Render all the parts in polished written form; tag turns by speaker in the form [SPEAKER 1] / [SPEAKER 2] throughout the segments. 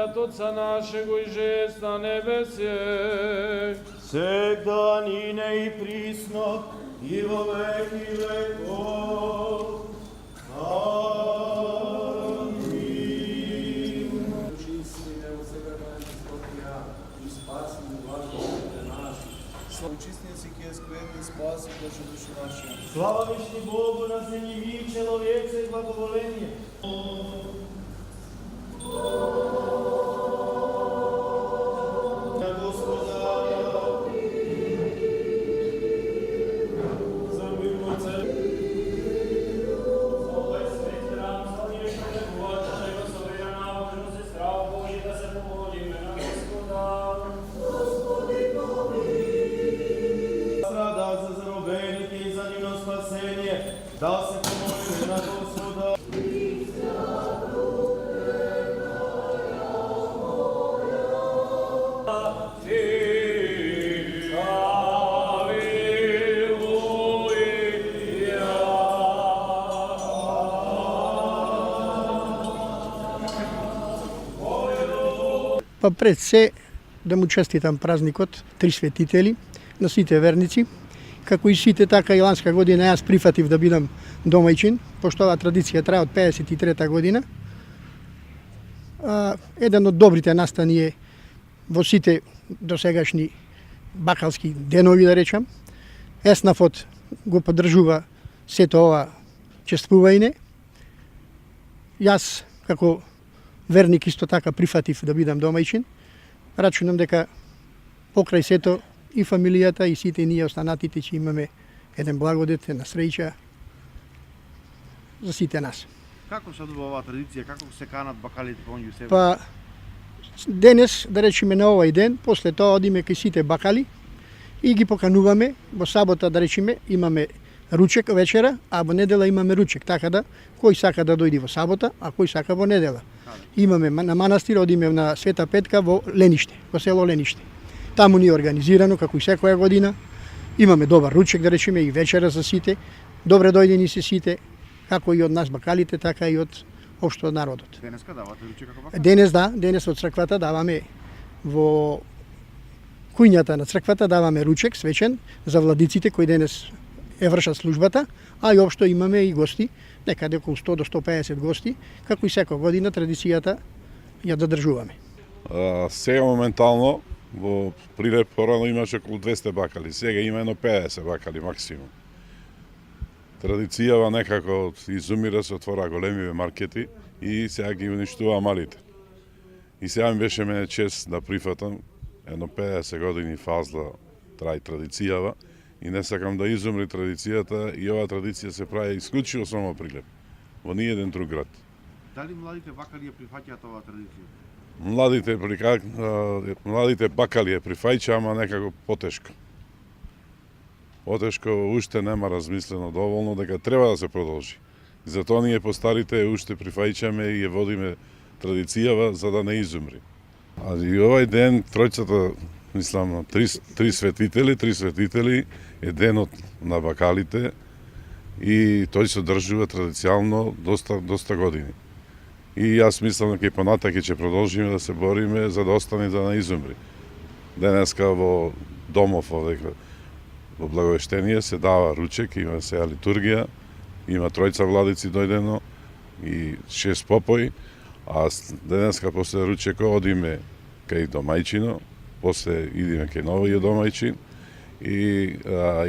[SPEAKER 1] Славлят Отца нашего и жест на небесе.
[SPEAKER 2] Всегда, нине и присно, и во веки веков. Амин.
[SPEAKER 3] Участницы кескветни спаси даже душу нашу.
[SPEAKER 2] Слава вещи Богу на земле, человеце и благоволение. Да се помолим на Господа.
[SPEAKER 4] Па пред се да му честитам празникот Три светители на сите верници. Како и сите, така и ланска година јас прифатив да бидам домајчин, пошто оваа традиција трае од 53 година. Еден од добрите настани е во сите досегашни бакалски денови, да речам. Еснафот го поддржува сето ова чествување. Јас, како верник, исто така прифатив да бидам домајчин. Рачунам дека покрај сето и фамилијата и сите ние останатите ќе имаме еден благодет, една среќа за сите нас.
[SPEAKER 5] Како се одвива оваа традиција? Како се канат бакалите помеѓу себе?
[SPEAKER 4] Па денес, да речеме на овој ден, после тоа одиме кај сите бакали и ги покануваме. Во сабота, да речеме, имаме ручек вечера, а во недела имаме ручек, така да кој сака да дојде во сабота, а кој сака во недела. Имаме на манастир, одиме на Света Петка во Лениште, во село Лениште. Таму ни е организирано, како и секоја година. Имаме добар ручек, да речеме, и вечера за сите. Добре дојдени се сите, како и од нас бакалите, така и од општо од народот.
[SPEAKER 5] Денеска давате ручек како бакали?
[SPEAKER 4] Денес да, денес од црквата даваме во кујњата на црквата даваме ручек свечен за владиците кои денес е вршат службата, а и општо имаме и гости, некаде околу 100 до 150 гости, како и секоја година традицијата ја задржуваме.
[SPEAKER 6] Сега моментално во Прилеп порано имаше околу 200 бакали, сега има едно 50 бакали максимум. Традицијава некако изумира, се отвора големиве маркети и сега ги уништува малите. И сега ми беше мене чест да прифатам едно 50 години фазла трај традицијава и не сакам да изумри традицијата и оваа традиција се прави исклучиво само во Прилеп, во ниеден друг град.
[SPEAKER 5] Дали младите бакали ја прифаќаат оваа традиција?
[SPEAKER 6] Младите бакали е прифаќа, ама некако потешко. Потешко, уште нема размислено доволно дека треба да се продолжи. И затоа ние постарите уште прифаќаме и ја водиме традицијава за да не изумри. А и овај ден тројцата, мислам, три светители е денот на бакалите и тој се одржува традиционално доста години. И јас мислам дека и понатаки ќе продолжиме да се бориме за да остане да не изумри. Денеска во домов во Благовештение се дава ручек, има сега литургија, има тројца владици дојдено и 6 попои, а денеска после ручекот одиме кај домајчино, после идеме кај новиот домајчин и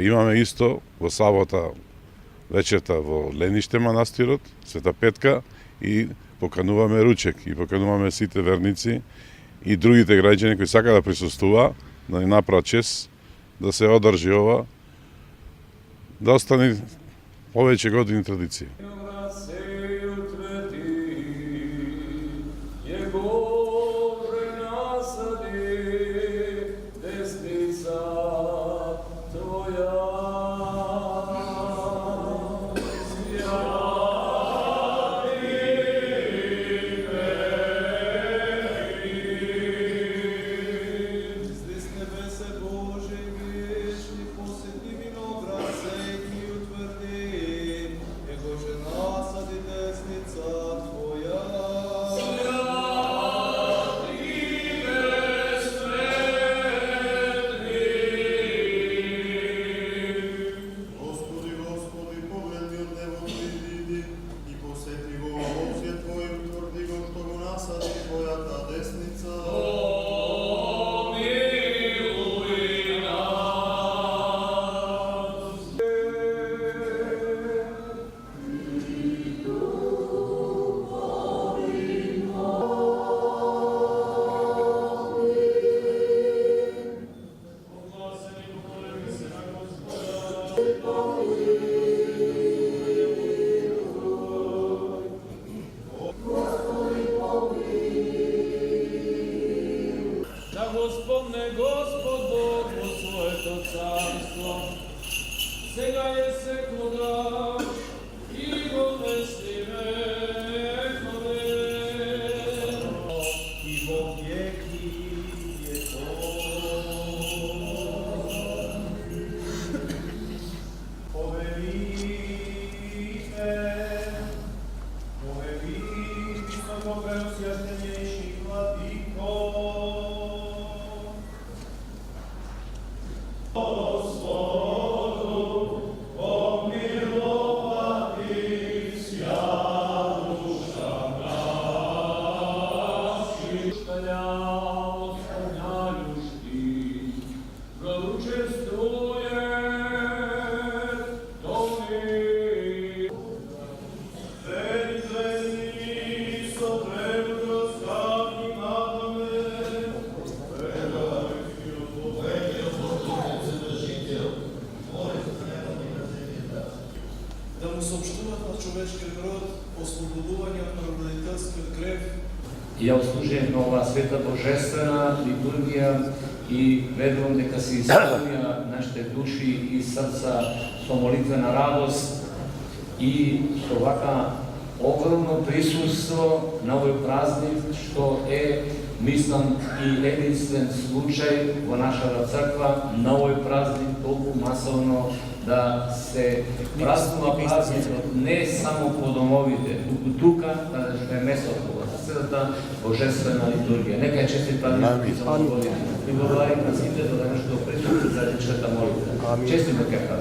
[SPEAKER 6] имаме исто во сабота вечерта во Лениште манастирот, Света Петка, и покануваме ручек и покануваме сите верници и другите граѓани кои сака да присуствува, да ни направат чест да се одржи ова, да остане повеќе години традиција.
[SPEAKER 1] Да Господне Господ Бог во своето царство, сега е секогаш и во вечни векове.
[SPEAKER 2] И во веки повели високопреосвященейши владико,
[SPEAKER 3] Да му сообщуват на човечкиот род ослободување од родителскиот грев.
[SPEAKER 7] Ја услужувам на оваа света божествена литургија и верувам дека се исполнија нашите души и срца со молитвена радост и со вака огромно присуство на овој празник, што е, мислам, и единствен случај во нашата црква на овој празник толку масовно да се празнува празникот не само по домовите, туку тука, каде што е местото во светата божествена литургија. Нека е честит празник за овој година. И благодарим на сите за денешното присуство за заедничката молитва. Честит дека